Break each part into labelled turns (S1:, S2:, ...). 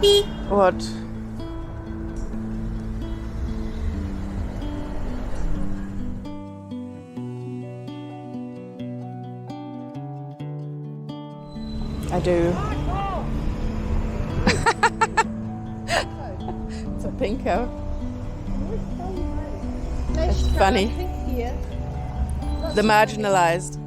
S1: What? I do. It's a pinko. It's funny. The marginalised.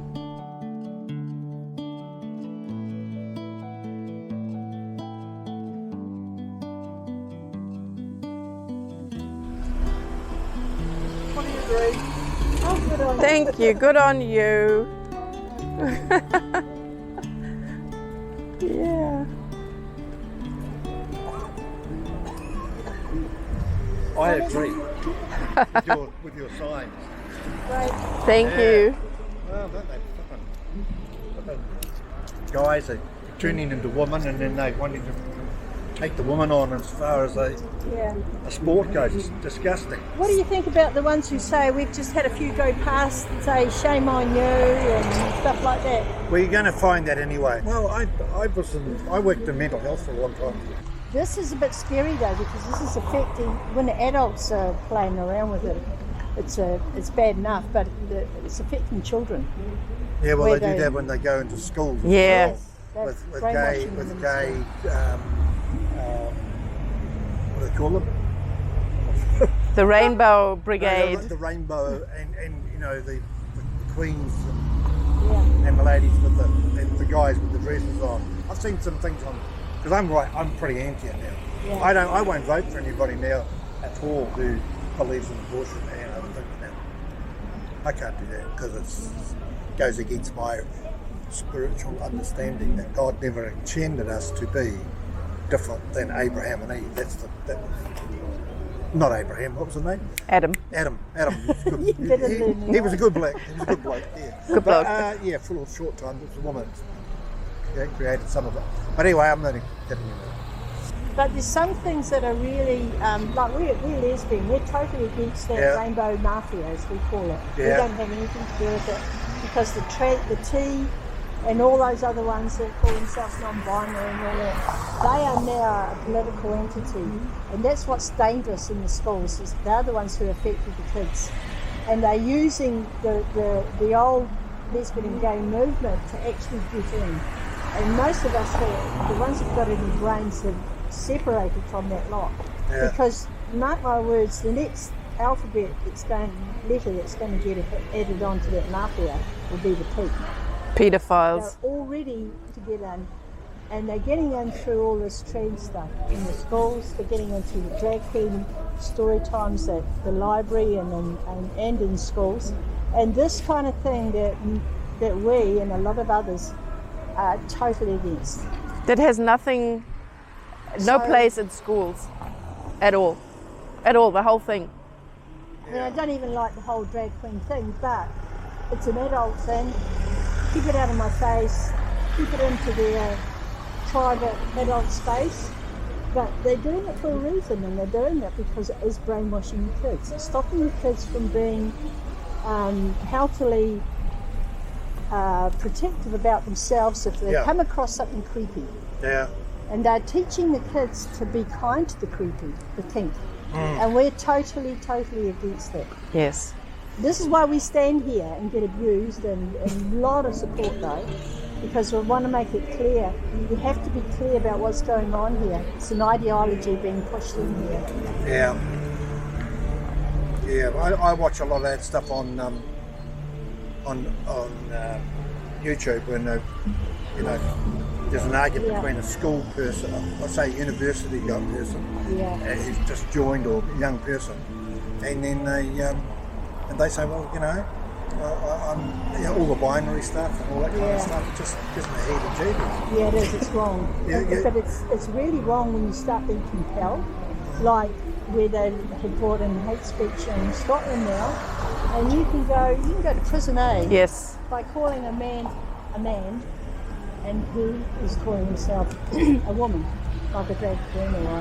S2: What do you agree? Oh, good on
S1: Thank you. Good on you. Yeah.
S3: I agree with your signs.
S2: Right.
S1: Thank you.
S3: Well, don't they fucking guys are turning into women and then they wanting to take the woman on as far as a sport goes. It's disgusting.
S2: What do you think about the ones who say we've just had a few go past and say shame on you and stuff like that?
S3: Well, you're going to find that anyway. Well, I worked in mental health for a long time.
S2: This is a bit scary though, because this is affecting when the adults are playing around with it. It's bad enough, but it's affecting children.
S3: Yeah, well, they do that when they go into schools.
S1: Yeah.
S3: With gay, what do they call them?
S1: The Rainbow Brigade.
S3: The rainbow and you know the queens
S2: Yeah.
S3: and the ladies with the guys with the dresses on. I've seen some things on because I'm pretty anti it now.
S2: Yeah.
S3: I won't vote for anybody now at all who believes in abortion. And I think now I can't do that because it goes against my spiritual understanding that God never intended us to be different than Abraham and Eve. Not Abraham. What was his name?
S1: Adam.
S3: Adam. He was a good bloke. He was a good bloke. Yeah.
S1: Good bloke.
S3: Yeah, for a short time, it was a woman. Yeah, created some of it. But anyway, I'm not getting into it.
S2: But there's some things that are really, like we're lesbian, we're totally against that rainbow mafia, as we call it.
S3: Yeah.
S2: We don't have anything to do with it because the T and all those other ones that call themselves non-binary and all that, they are now a political entity. And that's what's dangerous in the schools, is they're the ones who are affecting the kids. And they're using the old lesbian and gay movement to actually get in. And most of us, the ones who've got it in brains, have separated from that lot.
S3: Yeah.
S2: Because, mark my words, the next alphabet letter that's going to get added onto that mafia will be the P.
S1: Pedophiles.
S2: They're all ready to get in, and they're getting in through all this trend stuff in the schools. They're getting into the drag queen story times at the library and in schools, and this kind of thing that we and a lot of others are totally against.
S1: That has nothing, no place in schools at all. At all, the whole thing.
S2: I mean, I don't even like the whole drag queen thing, but it's an adult thing. Keep it out of my face, keep it into their private adult space. But they're doing it for a reason, and they're doing it because it is brainwashing the kids. It's stopping the kids from being healthily protective about themselves if they come across something creepy.
S3: Yeah.
S2: And they're teaching the kids to be kind to the creepy, the kink. And we're totally against that.
S1: Yes.
S2: This is why we stand here and get abused and a lot of support though, because we want to make it clear. You have to be clear about what's going on here. It's an ideology being pushed in here.
S3: Yeah. Yeah, I watch a lot of that stuff on YouTube when there's an argument between a school person, let's say university young person, who's just joined, or a young person, and then they say, well, all the binary stuff and all that kind of stuff, it just gives me a head of jeepers.
S2: Yeah, it is. It's wrong. But it's really wrong when you start being compelled, like where they have brought in hate speech in Scotland now, and you can go to prison,
S1: Yes.
S2: by calling a man, and who is calling himself a woman, like a drag queen or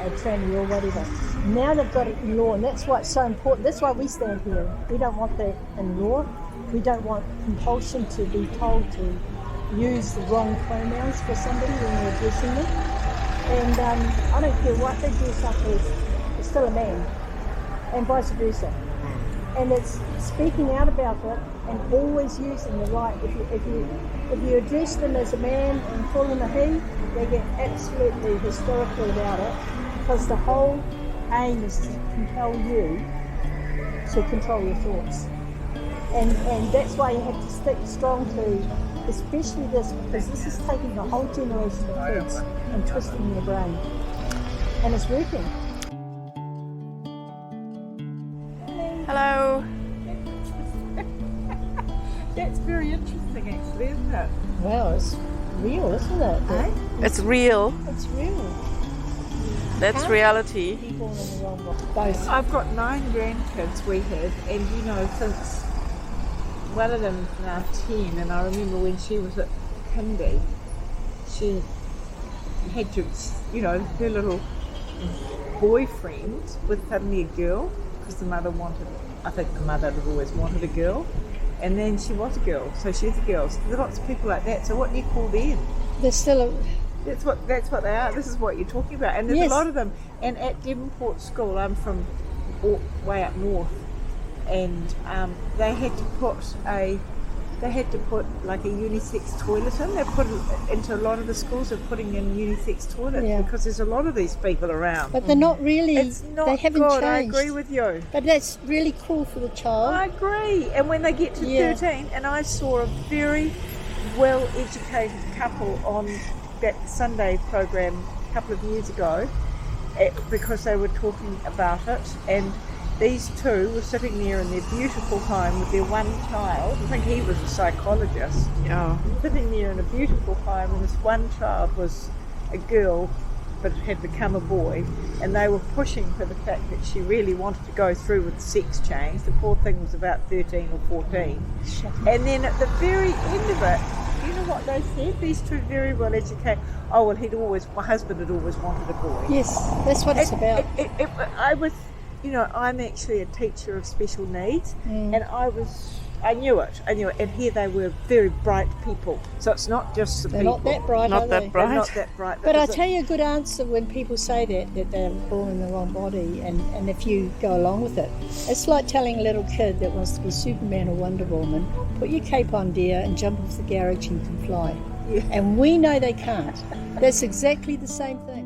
S2: a tranny or whatever. Now they've got it in law, and that's what's so important. That's why we stand here. We don't want that in law. We don't want compulsion to be told to use the wrong pronouns for somebody when we're addressing them. And I don't care what they dress up as, they're still a man, and vice versa. And it's speaking out about it and always using the right. If you address them as a man and call them a he, they get absolutely hysterical about it, because the whole aim is to compel you to control your thoughts. And that's why you have to stick strong to, especially this, because this is taking a whole generation of kids and twisting their brain. And it's working.
S1: Hello.
S4: That's very interesting, actually, isn't it?
S2: Wow, it's real, isn't it?
S4: Eh?
S1: It's real.
S2: It's real.
S1: That's
S2: Can't
S1: reality.
S2: be born in the wrong way. Both.
S4: I've got 9 grandkids, we have, and you know, since one of them's now 10, and I remember when she was at kindy, she had to, you know, her little boyfriend was suddenly a girl, because the mother wanted, I think the mother had always wanted a girl, and then she was a girl, so she's a girl. So there's lots of people like that, so what do you call them?
S2: There's still a...
S4: That's what they are. This is what you're talking about, and there's
S2: Yes.
S4: a lot of them. And at Devonport School, I'm from way up north, and they had to put like a unisex toilet in. They put it into a lot of the schools. They're putting in unisex toilets
S2: Yeah.
S4: because there's a lot of these people around.
S2: But they're not really...
S4: It's not
S2: they haven't
S4: good.
S2: changed.
S4: I agree with you.
S2: But that's really cool for the child.
S4: I agree. And when they get to
S2: Yeah.
S4: 13, and I saw a very well-educated couple on that Sunday program a couple of years ago, because they were talking about it, and these two were sitting there in their beautiful home with their one child. I think he was a psychologist.
S1: Yeah.
S4: Sitting there in a beautiful home, and this one child was a girl but had become a boy, and they were pushing for the fact that she really wanted to go through with the sex change. The poor thing was about 13 or 14. And then at the very end of it, you know what they said? These two very well educated, oh well, my husband had always wanted a boy.
S2: Yes, that's what it's about.
S4: I was, you know, I'm actually a teacher of special needs, and I knew it, and here they were, very bright people. So it's not just the
S2: They're
S4: people.
S2: not that bright,
S1: Not
S2: are
S1: that
S2: they?
S1: bright.
S4: They're not that bright.
S2: But I
S4: Because
S2: tell you a good answer when people say that they're born in the wrong body, and if you go along with it, it's like telling a little kid that wants to be Superman or Wonder Woman, put your cape on, dear, and jump off the garage and you can fly.
S4: Yeah.
S2: And we know they can't. That's exactly the same thing.